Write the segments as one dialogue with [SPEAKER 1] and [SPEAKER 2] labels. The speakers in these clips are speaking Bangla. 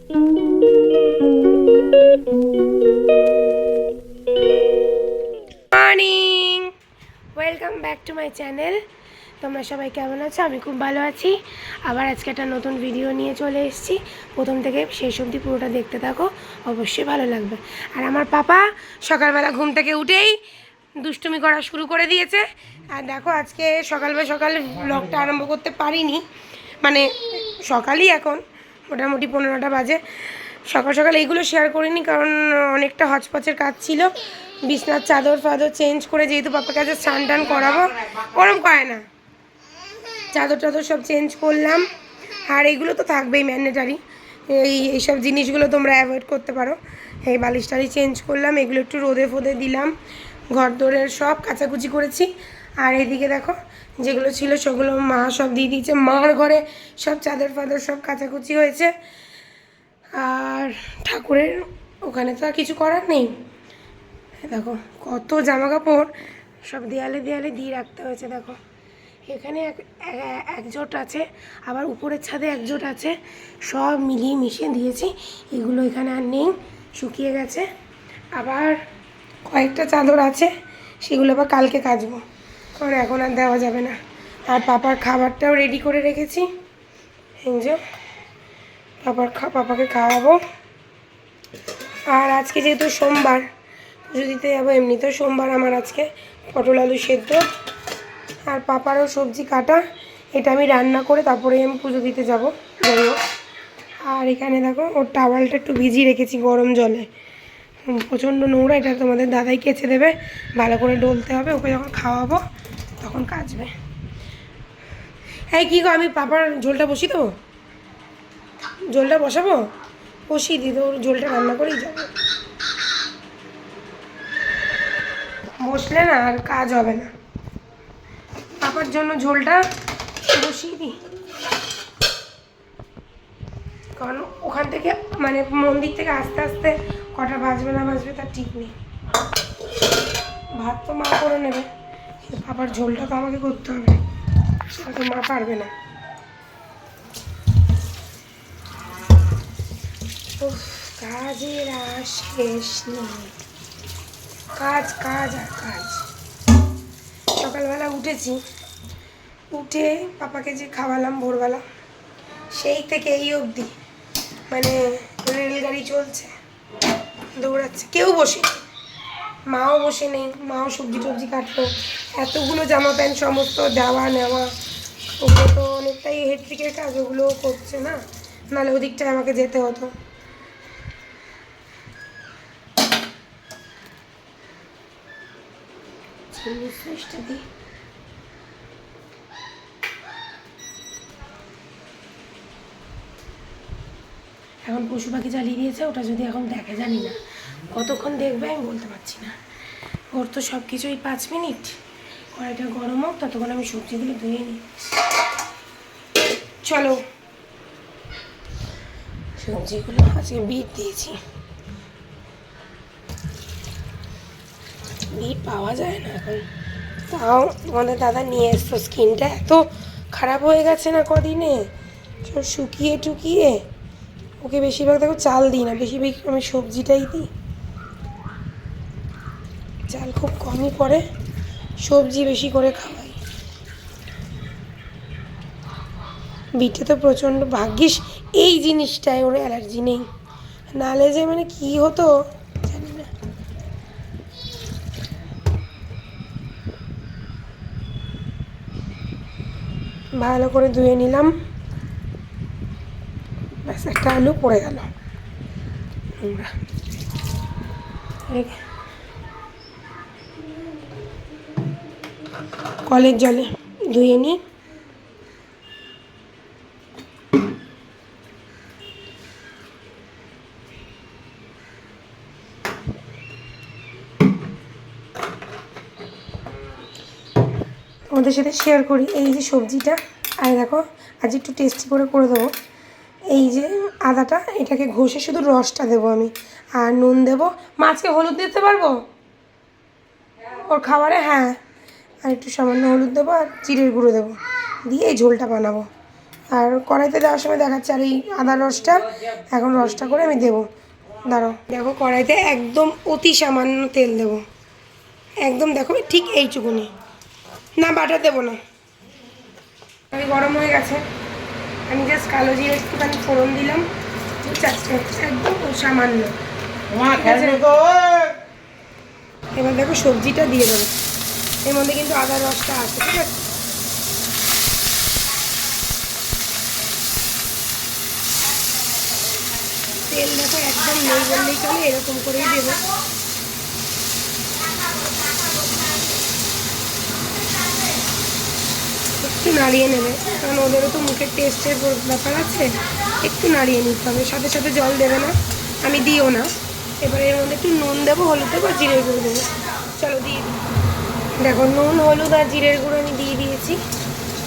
[SPEAKER 1] Morning, welcome back to my channel. তোমরা সবাই কেমন আছো? আমি খুব ভালো আছি। আবার আজকে একটা নতুন ভিডিও নিয়ে চলে এসেছি। প্রথম থেকে শেষ অবধি পুরোটা দেখতে থাকো, অবশ্যই ভালো লাগবে। আর আমার পাপা সকালবেলা ঘুম থেকে উঠেই দুষ্টুমি করা শুরু করে দিয়েছে। আর দেখো, আজকে সকালে ব্লগটা আরম্ভ করতে পারিনি, মানে সকালই এখন মোটামুটি 15টা বাজে। সকাল এইগুলো শেয়ার করিনি, কারণ অনেকটা হচপচের কাজ ছিল। বিছনার চাদর ফাদর চেঞ্জ করে, যেহেতু পাপার কাছে স্নান টান করাবো, ওরম করে না, চাদর টাদর সব চেঞ্জ করলাম। আর এইগুলো তো থাকবেই ম্যান্ডেটারি, এইসব জিনিসগুলো তোমরা অ্যাভয়েড করতে পারো। এই বালিশটারি চেঞ্জ করলাম, এগুলো একটু রোদে ফোদে দিলাম, ঘর দোরের সব কাচাকুচি করেছি। আর এইদিকে দেখো, যেগুলো ছিল সেগুলো মা সব দিয়ে দিয়েছে। মার ঘরে সব চাদর ফাদর সব কাচাকুচি হয়েছে। আর ঠাকুরের ওখানে তো আর কিছু করার নেই। দেখো কত জামা কাপড় সব দেয়ালে দেয়ালে দিয়ে রাখতে হয়েছে। দেখো এখানে একজোট আছে, আবার উপরের ছাদে একজোট আছে, সব মিলিয়ে মিশিয়ে দিয়েছি। এগুলো এখানে আর নেই, শুকিয়ে গেছে। আবার কয়েকটা চাদর আছে, সেগুলো আবার কালকে কাচবো, কারণ এখন আর দেওয়া যাবে না। আর পাপার খাবারটাও রেডি করে রেখেছি, এই যে পাপাকে খাওয়াবো। আর আজকে যেহেতু সোমবার, পুজো দিতে যাবো, এমনিতেও সোমবার আমার আজকে, পটল আলু সেদ্ধ আর পাপারও সবজি কাটা, এটা আমি রান্না করে তারপরে আমি পুজো দিতে যাবো, যাই হোক। আর এখানে দেখো, ওর টাওয়ালটা একটু ভিজিয়ে রেখেছি গরম জলে, প্রচণ্ড নোংরা, এটা তোমাদের দাদাই কেচে দেবে, ভালো করে ডলতে হবে, ওকে যখন খাওয়াবো তখন কাচবে। হ্যাঁ কী গো, আমি পাপার ঝোলটা বসিয়ে দেবো, ঝোলটা বসাবো, বসিয়ে দিই তো, ওর ঝোলটা রান্না করেই যাবো, বসলে না আর কাজ হবে না। পাপার জন্য ঝোলটা বসিয়ে দিই, কারণ ওখান থেকে মানে মন্দির থেকে আস্তে আস্তে কটা বাজবে না বাজবে তার ঠিক নেই। ভাত তো মা করে নেবে, কিন্তু পাপার ঝোলটা তো আমাকে করতে হবে, হয়তো মা পারবে না। কাজের আর শেষ নেই, কাজ কাজ আর কাজ। সকালবেলা উঠেছি, উঠে পাপাকে যে খাওয়ালাম ভোরবেলা, সেই থেকে এই অবধি মানে রেলগাড়ি চলছে, দৌড়াচ্ছে, কেউ বসে, মাও বসে নেই, মাও সবজি টবজি কাটলো, এতগুলো জামা প্যান্ট সমস্ত দেওয়া নেওয়া, ওগুলো তো অনেকটাই হেডট্রিকের কাজ, ওগুলোও করছে না, নাহলে ওদিকটায় আমাকে যেতে হতো। দিই, এখন পশু পাখি জ্বালিয়ে দিয়েছে, ওটা যদি এখন দেখে জানি না কতক্ষণ দেখবে, আমি বলতে পারছি না। ওর তো সব কিছুই 5 মিনিট, কড়াইটা গরম হোক, ততক্ষণ আমি সবজিগুলো ধুয়ে নিই। চলো, সবজিগুলো আজকে বিট দিয়েছি, বিট পাওয়া যায় না এখন, তাও তোমাদের দাদা নিয়ে এসছো। স্কিনটা এত খারাপ হয়ে গেছে না কদিনে, সব শুকিয়ে টুকিয়ে। ওকে বেশিরভাগ দেখো চাল দিই না, বেশিরভাগ আমি সবজিটাই দিই, চাল খুব কমই পড়ে, সবজি বেশি করে খাওয়াই। বিটে তো প্রচণ্ড, ভাগ্যিস এই জিনিসটায় ওর অ্যালার্জি নেই, নাহলে যে মানে কী হতো জানি না। ভালো করে ধুয়ে নিলাম, ব্যাস একটা আলু পড়ে গেল নোংরা। কলের জলে ধুয়ে নিই। তোমাদের সাথে শেয়ার করি এই যে সবজিটা, আর দেখো আজ একটু টেস্টি করে দেবো। এই যে আদাটা, এটাকে ঘষে শুধু রসটা দেবো আমি, আর নুন দেবো। মাছকে হলুদ দিতে পারবো ওর খাবারে, হ্যাঁ, আর একটু সামান্য হলুদ দেবো আর জিরের গুঁড়ো দেবো, দিয়ে এই ঝোলটা বানাবো। আর কড়াইতে দেওয়ার সময় দেখাচ্ছে, আর এই আদার রসটা এখন রসটা করে আমি দেবো। দাঁড়াও, দেখো কড়াইতে একদম অতি সামান্য তেল দেবো, একদম দেখো ঠিক এইটুকুনি, না বাটার দেবো না। আমি গরম হয়ে গেছে, আমি জাস্ট কালো জিরে একটুখানি ফোড়ন দিলাম, 4টে, একদম সামান্য। এবার দেখো সবজিটা দিয়ে দেবো, এর মধ্যে কিন্তু আদার রসটা আছে, ঠিক আছে। তেল দেখো একদম নেই বললেই চলে, এরকম করেই দেবো। একটু নাড়িয়ে নেবে, কারণ ওদেরও তো মুখের টেস্টের ব্যাপার আছে, একটু নাড়িয়ে নিতে হবে। সাথে সাথে জল দেবে না, আমি দিও না। এবারে এর মধ্যে একটু নুন দেবো, হলুদ দেবো আর জিরের গুঁড়ো দেবো। চলো দিয়ে দিই। দেখো নুন, হলুদ আর জিরের গুঁড়ো আমি দিয়ে দিয়েছি।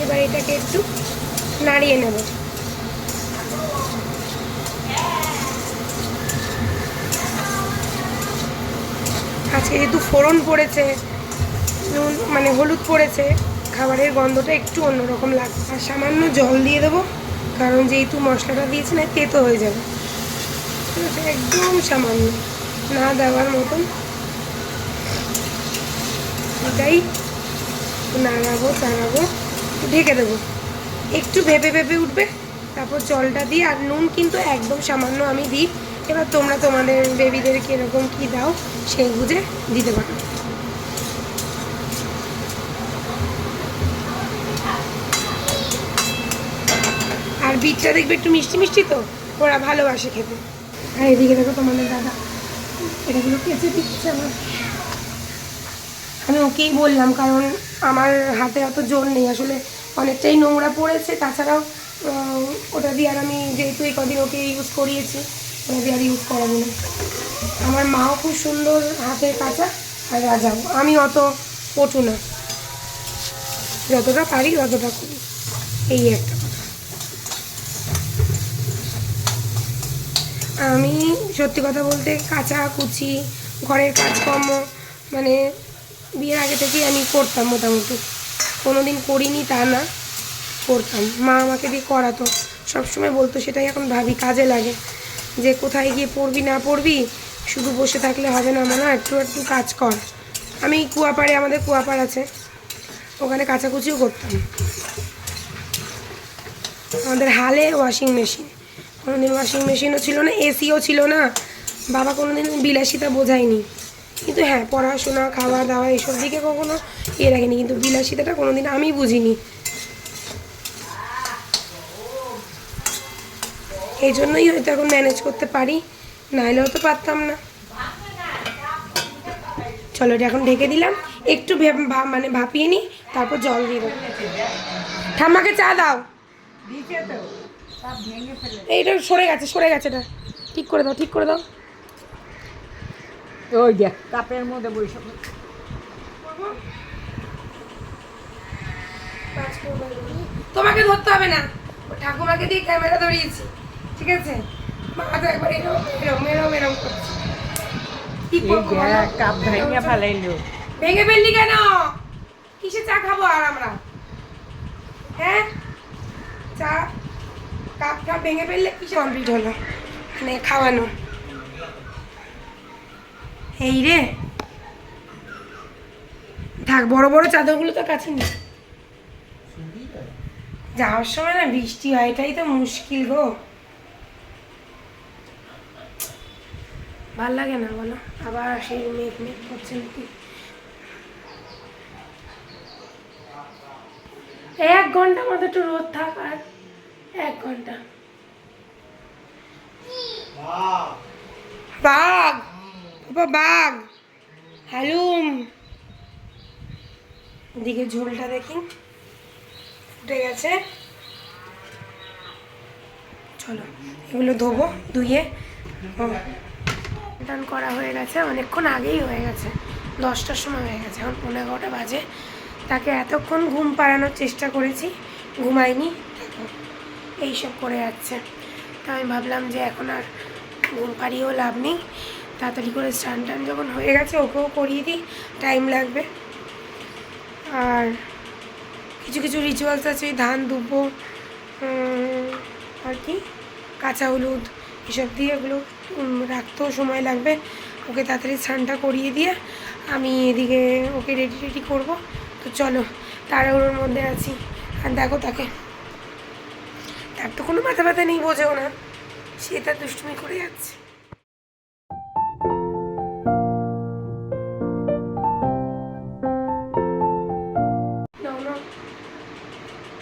[SPEAKER 1] এবার এটাকে একটু নাড়িয়ে নেব। আজকে যেহেতু ফোড়ন পড়েছে, নুন মানে হলুদ পড়েছে, খাবারের গন্ধটা একটু অন্যরকম লাগবে। আর সামান্য জল দিয়ে দেবো, কারণ যেহেতু মশলাটা দিয়েছি না, তেতো হয়ে যাবে, ঠিক আছে। একদম সামান্য, না দেওয়ার মতন, এটাই নাড়াবো চাড়াবো, ঢেকে দেবো। একটু ভেপে ভেপে উঠবে, তারপর জলটা দিই। আর নুন কিন্তু একদম সামান্য আমি দিই। এবার তোমরা তোমাদের বেবিদের কীরকম কী দাও সেই বুঝে দিতে পারো। আর বিটটা দেখবে একটু মিষ্টি মিষ্টি, তো ওরা ভালোবাসে খেতে। আর এদিকে দেখো তোমাদের দাদা এটাগুলো কেচে দিচ্ছে আমার। আমি ওকেই বললাম, কারণ আমার হাতে অত জোর নেই আসলে, অনেকটাই নোংরা পড়েছে। তাছাড়াও ওটা দিয়ে আর আমি যেহেতু এই কদিন ওকে ইউজ করিয়েছি, ওটা দিয়ে আর ইউজ করাবো না। আমার মাও খুব সুন্দর হাতের কাঁচা, আর রাজাও। আমি অত পটু না, যতটা পারি ততটা করি, এই একটা কথা। আমি সত্যি কথা বলতে কাঁচা কুচি ঘরের কাজকর্ম মানে বিয়ের আগে থেকেই আমি করতাম মোটামুটি, কোনো দিন করিনি তা না, করতাম। মা আমাকে দিয়ে করাতো, সবসময় বলতো, সেটাই এখন ভাবি কাজে লাগে, যে কোথায় গিয়ে পড়বি না পড়বি, শুধু বসে থাকলে হবে না, মানে একটু একটু কাজ কর। আমি কুয়াপাড়ে, আমাদের কুয়াপাড় আছে, ওখানে কাচাকুচিও করতাম। আমাদের হালে ওয়াশিং মেশিন, কোনোদিন ওয়াশিং মেশিনও ছিল না, এসিও ছিল না। বাবা কোনোদিন বিলাসিতা বোঝায়নি, কিন্তু হ্যাঁ পড়াশোনা খাওয়া দাওয়া এইসব দিকে কখনো রাখেনি, কিন্তু বিলাসিতাটা কোনোদিন আমি বুঝিনি। এই জন্যই হয়তো এখন ম্যানেজ করতে পারি, নাহলেও তো পারতাম না। চলো এটা এখন ঢেকে দিলাম, একটু মানে ভাপিয়ে নিই, তারপর জল দিয়ে দেবো। ঠাম্মাকে চা দাও, এইটা সরে গেছে সরে গেছে, এটা ঠিক করে দাও, ঠিক করে দাও।
[SPEAKER 2] ওই দেখ কাপের মধ্যে বসে
[SPEAKER 1] তোমাকে ধরতে হবে না, ঠাকুমাকে দিয়ে ক্যামেরা ধরিয়েছি, ঠিক আছে। মা তো একবার এরম এরম এরম এরম করছে, কি করবো
[SPEAKER 2] কাপ ভেঙে ফেলাইলো।
[SPEAKER 1] ভেঙে ফেললি কেন? কিসে চা খাবো আর আমরা? হ্যাঁ, চা কাপটা ভেঙে ফেললে কিসে কমপ্লিট হলো মানে খাওয়ানো? এই রে, থাক, বড় বড় চাদরগুলো তো কাছে নেই, যাওয়ার সময় না বৃষ্টি হয়, এটাই তো মুশকিল গো। ভাল লাগে না বলো, আবার সেই মেঘ মেঘ করছে নাকি। 1 ঘন্টা মতো একটু রোদ থাক, আর 1 ঘন্টা। বাঘ, বাঘ, হ্যালুম। এদিকে ঝোলটা দেখি ফুটে গেছে, চলো এগুলো ধোবো, ধুয়ে টান করা হয়ে গেছে, অনেকক্ষণ আগেই হয়ে গেছে, 10টার সময় হয়ে গেছে, এখন 11:30 বাজে। তাকে এতক্ষণ ঘুম পাড়ানোর চেষ্টা করেছি, ঘুমায়নি, এইসব করে যাচ্ছে। তা আমি ভাবলাম যে এখন আর ঘুম পাড়িয়েও লাভ নেই, তাড়াতাড়ি করে স্নান টান যখন হয়ে গেছে ওকেও করিয়ে দিই, টাইম লাগবে। আর কিছু কিছু রিচুয়ালস আছে, ওই ধান দুব্বো আর কি কাঁচা হলুদ এসব দিয়ে এগুলো রাখতেও সময় লাগবে। ওকে তাড়াতাড়ি স্নানটা করিয়ে দিয়ে আমি এদিকে ওকে রেডি করবো। তো চলো, তাড়াহুড়োর মধ্যে আছি। আর দেখো তাকে, তার তো কোনো মাথা ব্যথা নেই, বোঝেও না, সে তার দুষ্টুমি করে যাচ্ছে।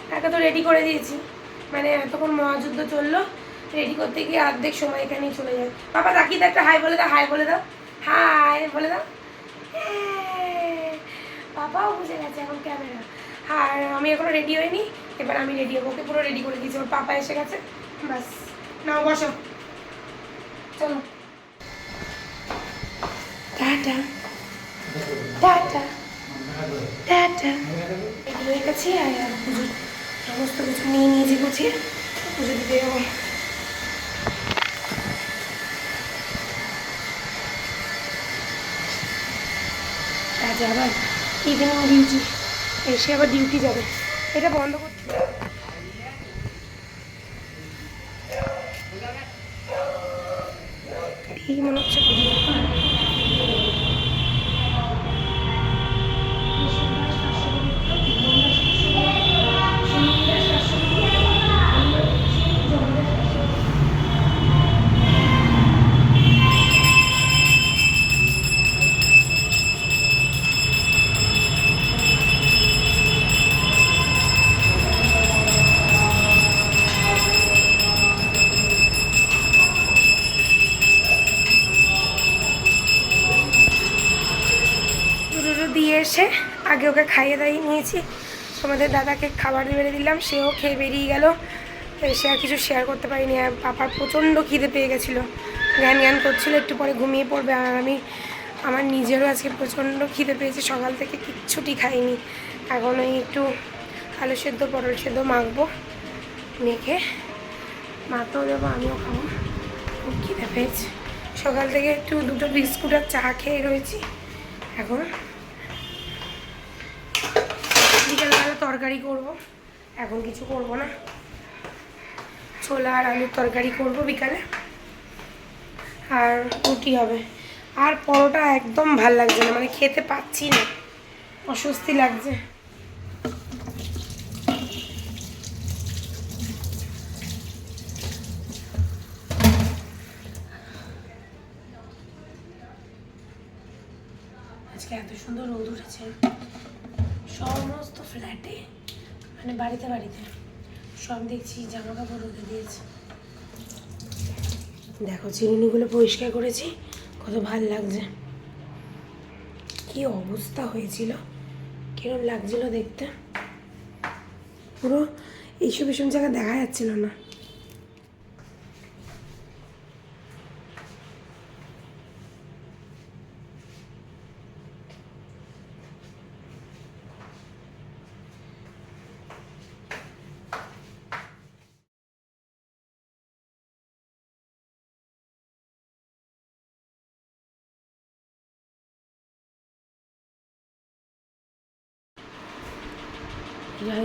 [SPEAKER 1] তাকে তো রেডি করে দিয়েছি, মানে এতক্ষণ মহাযুদ্ধ চললো, রেডি করতে গিয়ে অর্ধেক সময় এখানেই চলে যায়। বাবা তাকিয়ে একটা হাই বলে দাও, হাই বলে দাও, হাই বলে দাও। বাবাও বুঝে গেছে এখন ক্যামেরা। আর আমি এখনো রেডি হইনি, এবার আমি রেডি হবো। ওকে পুরো রেডি করে দিয়েছি, ওর পাপা এসে গেছে, বাস। নাও বসো, চলো, টাটা টাটা টাটা। রেডি হয়ে গেছি, আর পুজোর সমস্ত কিছু নিয়ে নিয়েছি গুছিয়ে পুজো দিতে যাবো। আজ আবার ইভিনিং ডিউটি, এসে আবার ডিউটি যাবে, এটা বন্ধ করতে। ঠিক মনে হচ্ছে দিয়ে এসে আগে ওকে খাইয়ে দাইয়ে নিয়েছি। তোমাদের দাদাকে খাবার বেড়ে দিলাম, সেও খেয়ে বেরিয়ে গেল। সে আর কিছু শেয়ার করতে পারিনি। আর পাপার প্রচণ্ড খিদে পেয়ে গেছিলো, জ্ঞান করছিলো, একটু পরে ঘুমিয়ে পড়বে। আর আমার নিজেরও আজকে প্রচণ্ড খিদে পেয়েছে, সকাল থেকে কিচ্ছুটি খাইনি। এখন ওই একটু আলু সেদ্ধ পটল সেদ্ধ মাখবো, মেখে মাকেও দেবো, আমিও খাবো। খুব খিদে পেয়েছে, সকাল থেকে একটু দুটো বিস্কুট আর চা খেয়ে রয়েছি। এখন বিকেলবেলা তরকারি করব, এখন কিছু করব না, ছোলা আর আলুর তরকারি করব বিকালে, আর রুটি হবে। আর পরোটা একদম ভাল লাগছে না, মানে খেতে পাচ্ছি না, অস্বস্তি লাগছে। আজকে এত সুন্দর রোদ উঠেছে সমস্ত ফ্ল্যাটে, মানে বাড়িতে সব দেখছি জামা কাপড় রোদে দিয়েছে। দেখো চিরুনিগুলো পরিষ্কার করেছি, কত ভাল লাগছে। কি অবস্থা হয়েছিল, কিরম লাগছিল দেখতে, পুরো এইসব জায়গা দেখা যাচ্ছিল না।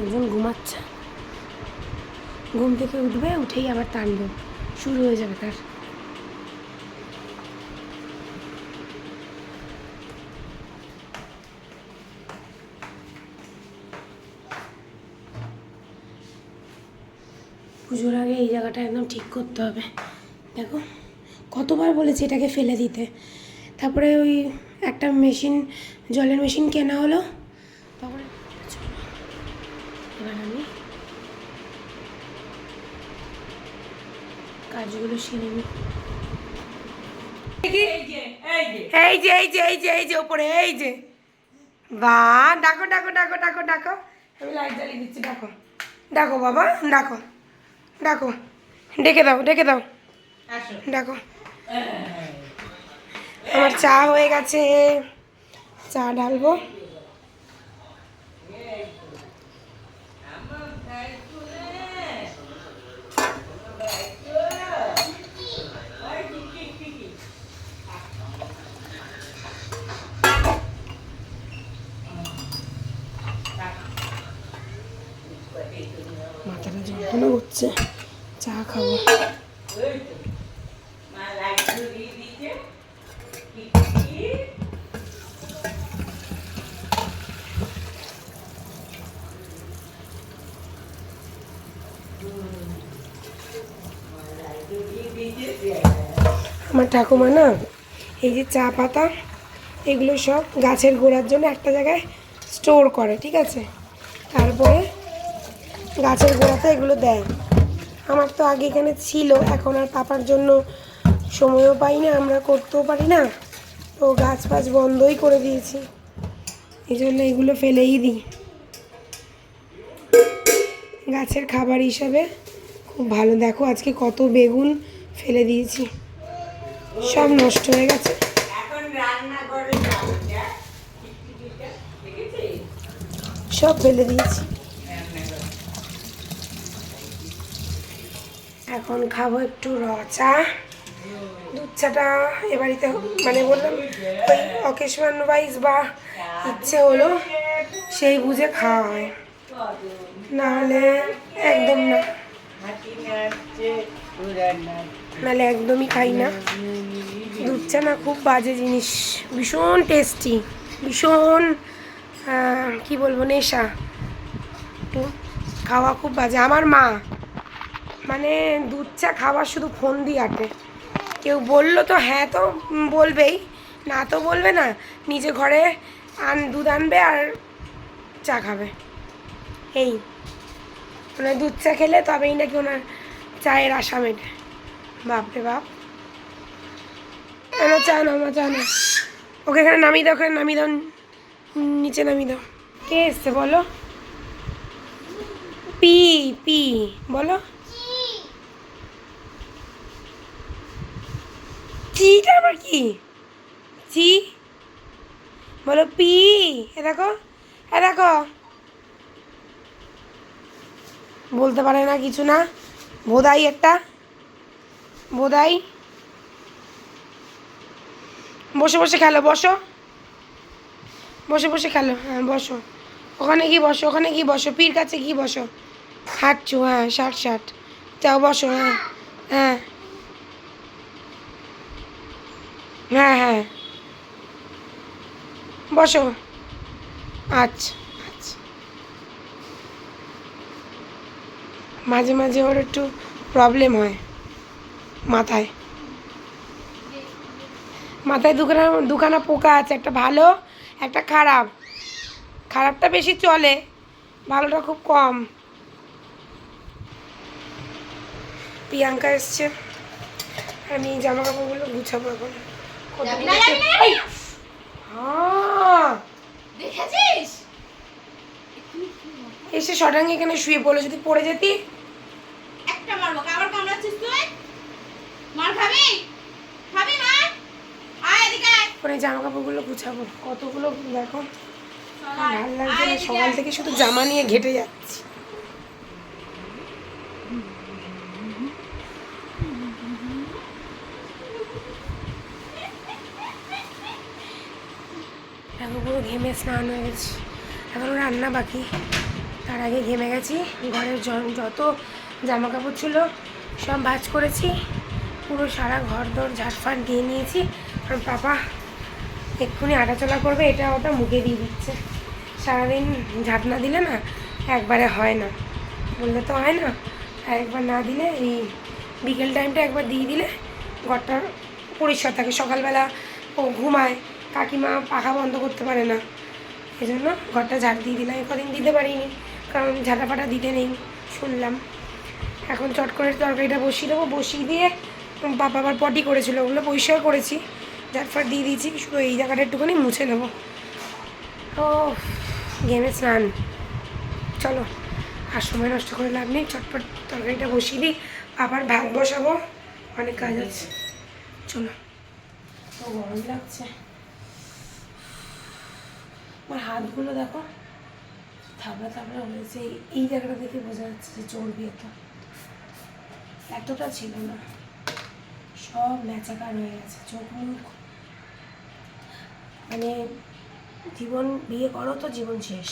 [SPEAKER 1] একজন ঘুমাচ্ছে, ঘুম থেকে উঠবে, উঠেই আবার তাণ্ডব শুরু হয়ে যাবে তার। পুজোর আগে এই জায়গাটা একদম ঠিক করতে হবে। দেখো কতবার বলেছি এটাকে ফেলে দিতে, তারপরে ওই একটা মেশিন, জলের মেশিন কেনা হলো, তারপরে এবার আমি কাজগুলো সেরে নিই। এই যে ওপরে, এই যে বা, ডাকো ডাকো ডাকো ডাকো ডাকো, আমি লাইট জ্বালিয়ে দিচ্ছি, ডাকো ডাকো বাবা, ডাকো ডাকো, ডেকে দাও ডাকো। আমার চা হয়ে গেছে, চা ঢালবো। মাথাটা যন্ত্রণা করছে। হচ্ছে, চা খাবো। আমার ঠাকুমা না এই যে চা পাতা এগুলো সব গাছের গোড়ার জন্য একটা জায়গায় স্টোর করে, ঠিক আছে, তারপরে গাছের গোড়াতে এগুলো দেয়। আমার তো আগে এখানে ছিল, এখন আর পাপার জন্য সময়ও পাই না, আমরা করতেও পারি না, তো গাছ ফাছ বন্ধই করে দিয়েছি, এই জন্য এগুলো ফেলেই দিই। গাছের খাবার হিসাবে খুব ভালো। দেখো আজকে কত বেগুন ফেলে দিয়েছি, সব নষ্ট হয়ে গেছে। সব ফেলে দিয়েছি। এখন খাবো একটু র চা। দুধ চাটা এ বাড়িতে মানে বললাম ওই অকেশন ওয়াইজ বা ইচ্ছে হলো সেই বুঝে খাওয়া হয়, নাহলে একদম না, নাহলে একদমই খাই না। দুধ চা না খুব বাজে জিনিস, ভীষণ টেস্টি, ভীষণ কি বলবো নেশা, খাওয়া খুব বাজে। আমার মা মানে দুধ চা খাওয়ার শুধু ফোন দিয়ে আটে, কেউ বললো তো হ্যাঁ তো বলবেই, না তো বলবে না, নিজে ঘরে দুধ আনবে আর চা খাবে, এই ওনার দুধ চা খেলে তবেই নাকি ওনার চায়ের আশা মেটে। বাপরে বাপ, না চা না, আমার চা না, ওকে এখানে নামিয়ে দাও, ওখানে নামিয়ে দাও, নিচে নামিয়ে দাও। কে এসছে বলো? পি পি বলো, চিটা আবার কি? চি বলো, পি। এ দেখো, এ দেখো, বলতে পারে না কিছু না, বোধাই একটা, বোধাই। বসে বসে খেলো, বসো, বসে বসে খেলো, হ্যাঁ বসো, ওখানে কি বসো, ওখানে কি বসো, পির কাছে কি বসো, হাঁটছু, হ্যাঁ ষাট ষাট, যাও বসো, হ্যাঁ হ্যাঁ হ্যাঁ হ্যাঁ বসো, আচ্ছা আচ্ছা। মাঝে মাঝে ওর একটু প্রবলেম হয় মাথায়, মাথায় দুখানা পোকা আছে, একটা ভালো একটা খারাপ, খারাপটা বেশি চলে, ভালোটা খুব কম। প্রিয়াঙ্কা এসছে, আমি জামা কাপড়গুলো গুছাবো এখন।
[SPEAKER 3] দেখেছিস?
[SPEAKER 1] এসে সডাঙ্গে এখানে শুয়ে পড়লো, যদি পড়ে যেতি।
[SPEAKER 3] একটা মারবো, আবার কামড়াচ্ছিস তুই? মার খাবি? খাবি মার? আয় এদিকে আয়।
[SPEAKER 1] পরে জামা কাপড়গুলো গুছাবো, কতগুলো দেখো,
[SPEAKER 3] আয়,
[SPEAKER 1] ভালো লাগছে
[SPEAKER 3] আয়
[SPEAKER 1] না,
[SPEAKER 3] এদিকে
[SPEAKER 1] সকাল
[SPEAKER 3] আয়।
[SPEAKER 1] থেকে শুধু জামা নিয়ে ঘেটে যাচ্ছি। এখন পুরো ঘেমে স্নান হয়ে গেছি, এখনও রান্না বাকি, তার আগে ঘেমে গেছি। ঘরের যত জামা কাপড় ছিল সব ভাঁজ করেছি, পুরো সারা ঘর দর ঝাড়ফাট দিয়ে নিয়েছি। আর পাপা এক্ষুনি হাঁটাচলা করবে, এটা ওটা মুখে দিয়ে দিচ্ছে। সারাদিন ঝাঁট না দিলে না একবারে হয় না, বললে তো হয় না, আর একবার না দিলে এই বিকেল টাইমটা একবার দিয়ে দিলে ঘরটা পরিষ্কার থাকে। সকালবেলা ও ঘুমায়, কাকিমা পাখা বন্ধ করতে পারে না, এই জন্য ঘরটা ঝাড় দিয়ে দিলাম। কদিন দিতে পারিনি কারণ ঝাঁটা ফাটা দিতে নেই শুনলাম। এখন চট করে তরকারিটা বসিয়ে দেবো, বসিয়ে দিয়ে বাবা আবার পটি করেছিল, ওগুলো পরিষ্কার করেছি, ঝাটফাট দিয়ে দিয়েছি, শুধু এই জায়গাটা একটুখানি মুছে নেবো। ও ঘেমে স্নান, চলো আর সময় নষ্ট করে লাভ নেই, চটপট তরকারিটা বসিয়ে দিই, আবার ভাত বসাবো, অনেক কাজ আছে। চলো, তো গরম লাগছে, আমার হাতগুলো দেখো থাবড়া থাবড়া হয়েছে, এই জায়গাটা দেখে বোঝা যাচ্ছে যে চর্বি এতটা ছিল না, সব ম্যাচাকার হয়ে গেছে, চোখ মুখ, মানে জীবন, বিয়ে করো তো জীবন শেষ।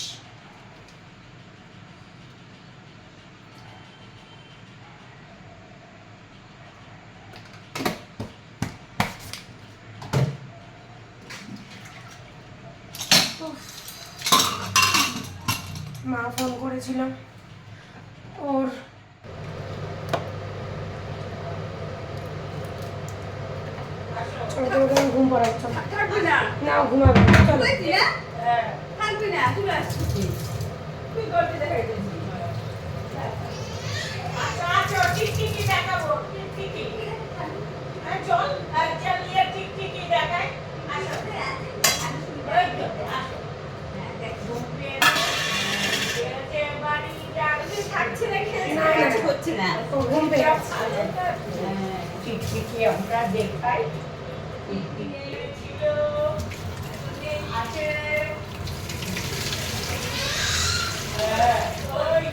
[SPEAKER 1] মা ফোন করেছিল ওর তোমাকে আমি ঘুম পড়াচ্ছ না ঘুমাবে চলো ও ঘুম পেয়ে গেছে।
[SPEAKER 2] টিকটিকি আমরা দেখাই টিকটিকি ছিল আছে ওই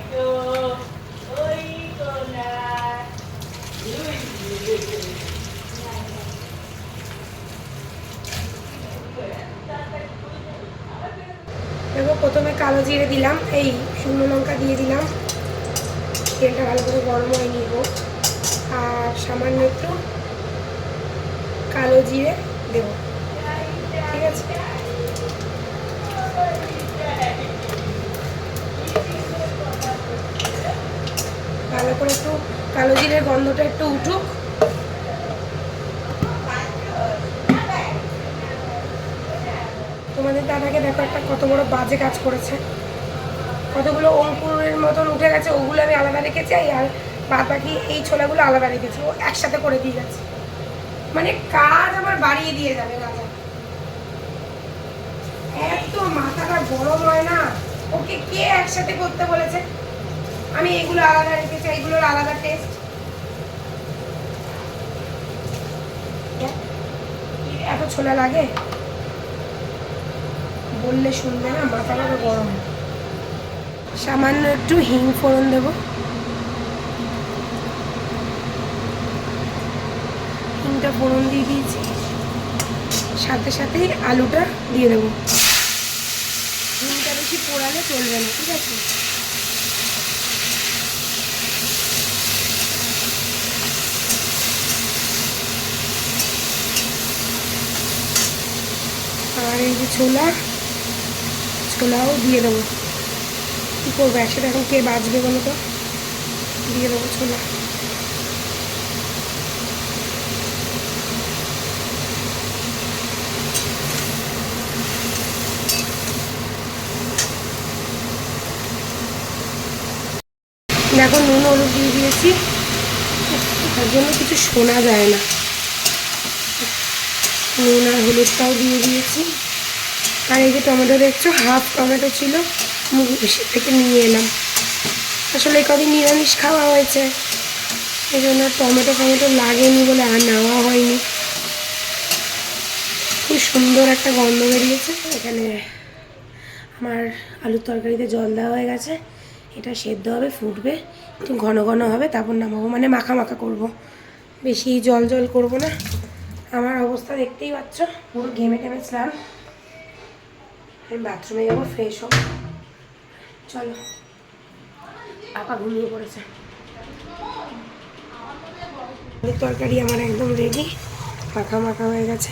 [SPEAKER 2] তো না
[SPEAKER 1] দেখো প্রথমে কালো জিরে দিলাম, এই শুকনো লঙ্কা দিয়ে দিলাম, তেলটা ভালো করে গরম হয়ে নিব, আর সামান্য একটু কালো জিরে দেব, ঠিক আছে। ভালো করে একটু কালো জিরের গন্ধটা একটু উঠুক। তোমাদের দাদাকে দেখো একটা কত বড় বাজে কাজ করেছে, কতগুলো অঙ্কুরের মতন উঠে গেছে, ওগুলো আমি আলাদা রেখেছি, আর বাদ বাকি এই ছোলাগুলো আলাদা রেখেছি, ও একসাথে করে দিয়ে যাচ্ছে, মানে কাজ আমার বাড়িয়ে দিয়ে যাবে রাজা। এত মাথাটা গরম হয় না, ওকে কে একসাথে করতে বলেছে? আমি এগুলো আলাদা রেখেছি, এগুলোর আলাদা টেস্ট। এত ছোলা লাগে বললে শুনবে না, মাথাটা গরম। সামান্য একটু হিং ফোড়ন দেব, হিংটা ফোড়ন দিয়ে দিয়েছি, সাথে সাথেই আলুটা দিয়ে দেবো। হিংটা বেশি পোড়ালে চলবে না, ঠিক আছে। আর এই যে ছোলাও দিয়ে দেবো। কী করবো একসাথে, এখন কে বাজবে বলো তো, দিয়ে দেবো ছোলা। দেখো নুন হলুদ দিয়ে দিয়েছি, তার জন্য কিছু শোনা যায় না। নুন আর হলুদটাও দিয়ে দিয়েছি। আর এই যে টমেটো দেখছো, হাফ টমেটো ছিল, মুখ বেশি থেকে নিয়ে এলাম। আসলে কদিন নিরামিষ খাওয়া হয়েছে, এই জন্য টমেটো লাগেনি বলে আর নেওয়া হয়নি। খুব সুন্দর একটা গন্ধ বেরিয়েছে। এখানে আমার আলুর তরকারিতে জল দেওয়া হয়ে গেছে, এটা সেদ্ধ হবে, ফুটবে, একটু ঘন ঘন হবে, তারপর নামাবো, মানে মাখা মাখা করবো, বেশি জল করবো না। আমার অবস্থা দেখতেই পাচ্ছ, পুরো ঘেমে টেমে স্নান। আমি বাথরুমে যাবো, ফ্রেশ হব, চলো। আপা ঘুমিয়ে পড়েছে। আলুর তরকারি আমার একদম রেডি, মাখা মাখা হয়ে গেছে,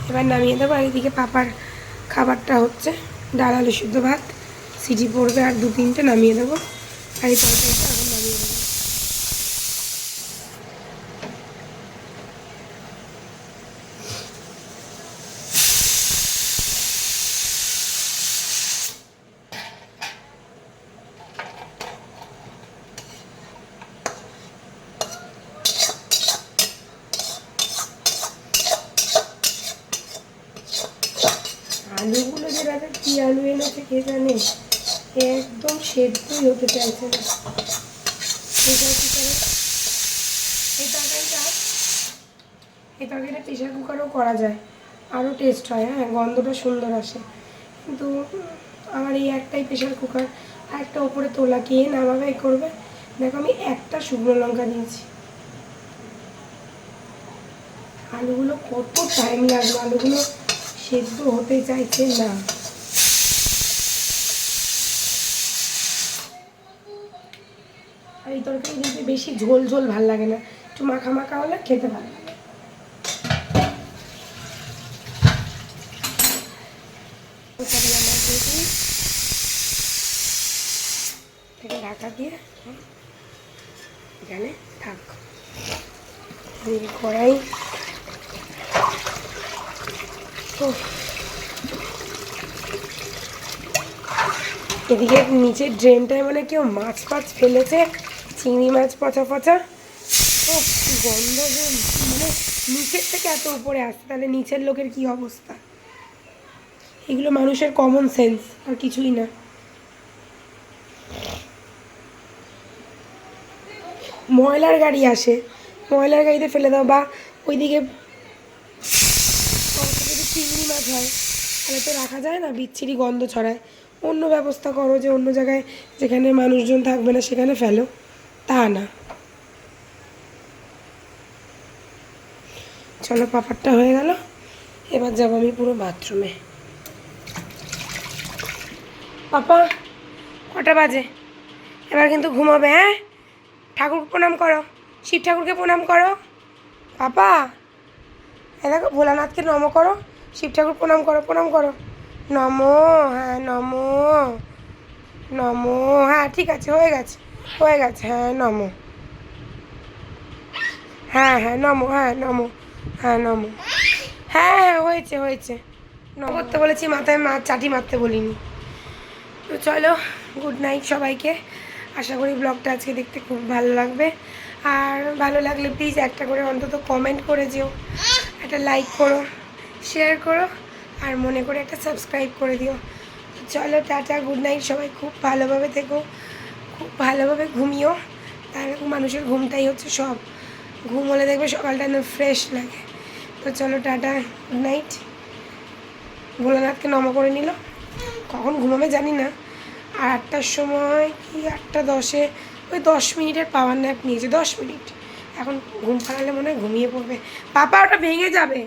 [SPEAKER 1] এবার নামিয়ে দেবো। আর এদিকে পাপার খাবারটা হচ্ছে, ডাল আলু সিদ্ধ ভাত, সিটি পড়বে আর 2-3টে, নামিয়ে দেবো। আর এই তরকারিটা এখন নামিয়ে দেবো। আলুগুলো যে রাতে কী আলু এনেছে কে জানে, একদম সেদ্ধই হতে চাইছে না। এই তরকারিটা প্রেশার কুকারও করা যায়, আরও টেস্ট হয়, হ্যাঁ, গন্ধটা সুন্দর আসে। কিন্তু আমার এই একটাই প্রেশার কুকার, আর একটা ওপরে তোলা, কে নামাবে করবে। দেখো আমি একটা শুকনো লঙ্কা দিয়েছি। আলুগুলো কত টাইম লাগলো, আলুগুলো সেদ্ধ হতে চাইছে না। আর এই তরকারি কিন্তু বেশি ঝোল ভাল লাগে না, একটু মাখা মাখা হলে খেতে ভালো লাগে। ঢাকা দিয়ে এখানে থাক। এদিকে কড়াই, এদিকে নিচে ড্রেনটায় মানে কেউ মাছ ফাছ ফেলেছে, চিংড়ি মাছ পচা পচা। ও গন্ধ যে মানে নিচের থেকে এত উপরে আসছে, তাহলে নিচের লোকের কি অবস্থা। এগুলো মানুষের কমন সেন্স, আর কিছুই না। ময়লার গাড়ি আসে, ময়লার গাড়িতে ফেলে দাও, বা ওইদিকে যদি চিংড়ি মাছ হয় তাহলে তো রাখা যায় না, বিচ্ছিরি গন্ধ ছড়ায়। অন্য ব্যবস্থা করো, যে অন্য জায়গায় যেখানে মানুষজন থাকবে না সেখানে ফেলো, তা না। চলো পাঁপড়টা হয়ে গেল, এবার যাবো আমি পুরো বাথরুমে। পাপা কটা বাজে? এবার কিন্তু ঘুমাবে, হ্যাঁ? ঠাকুরকে প্রণাম করো, শিব ঠাকুরকে প্রণাম করো। পাপা এ দেখো, ভোলানাথকে নম করো, শিব ঠাকুর প্রণাম করো, প্রণাম করো। নমো, হ্যাঁ নমো, নমো, হ্যাঁ ঠিক আছে, হয়ে গেছে, হয়ে গেছে, হ্যাঁ নমো, হ্যাঁ হ্যাঁ নমো, হ্যাঁ নমো, হ্যাঁ নমো, হ্যাঁ হ্যাঁ হয়েছে হয়েছে। নমো করতে বলেছি, মাথায় চাটি মারতে বলিনি। তো চলো, গুড নাইট সবাইকে। আশা করি ব্লগটা আজকে দেখতে খুব ভালো লাগবে। আর ভালো লাগলে প্লিজ একটা করে অন্তত কমেন্ট করে যেও, একটা লাইক করো, শেয়ার করো, আর মনে করে একটা সাবস্ক্রাইব করে দিও। তো চলো টাটা, গুড নাইট সবাই, খুব ভালোভাবে থেকো, খুব ভালোভাবে ঘুমিও। তাহলে মানুষের ঘুমটাই হচ্ছে সব, ঘুম হলে দেখবে সকালটা একদম ফ্রেশ লাগে। তো চলো টাটা, গুড নাইট। ভোলানাথকে নম করে নিল, কখন ঘুমাবে জানি না। আর 8টার সময় কি 8টা 10-এ ওই 10 মিনিটের পাওয়ার ন্যাপ নিয়েছে, 10 মিনিট। এখন ঘুম পাড়ালে মনে হয় ঘুমিয়ে পড়বে। পাপা ওটা ভেঙে যাবে,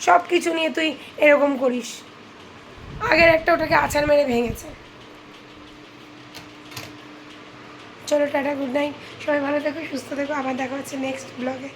[SPEAKER 1] সব কিছু নিয়ে তুই এরকম করিস। আগের একটা ওটাকে আছাড় মেরে ভেঙেছে। চলো টাটা, গুড নাইট সবাই, ভালো থেকো, সুস্থ থেকো, আবার দেখা হচ্ছে নেক্সট ব্লগে।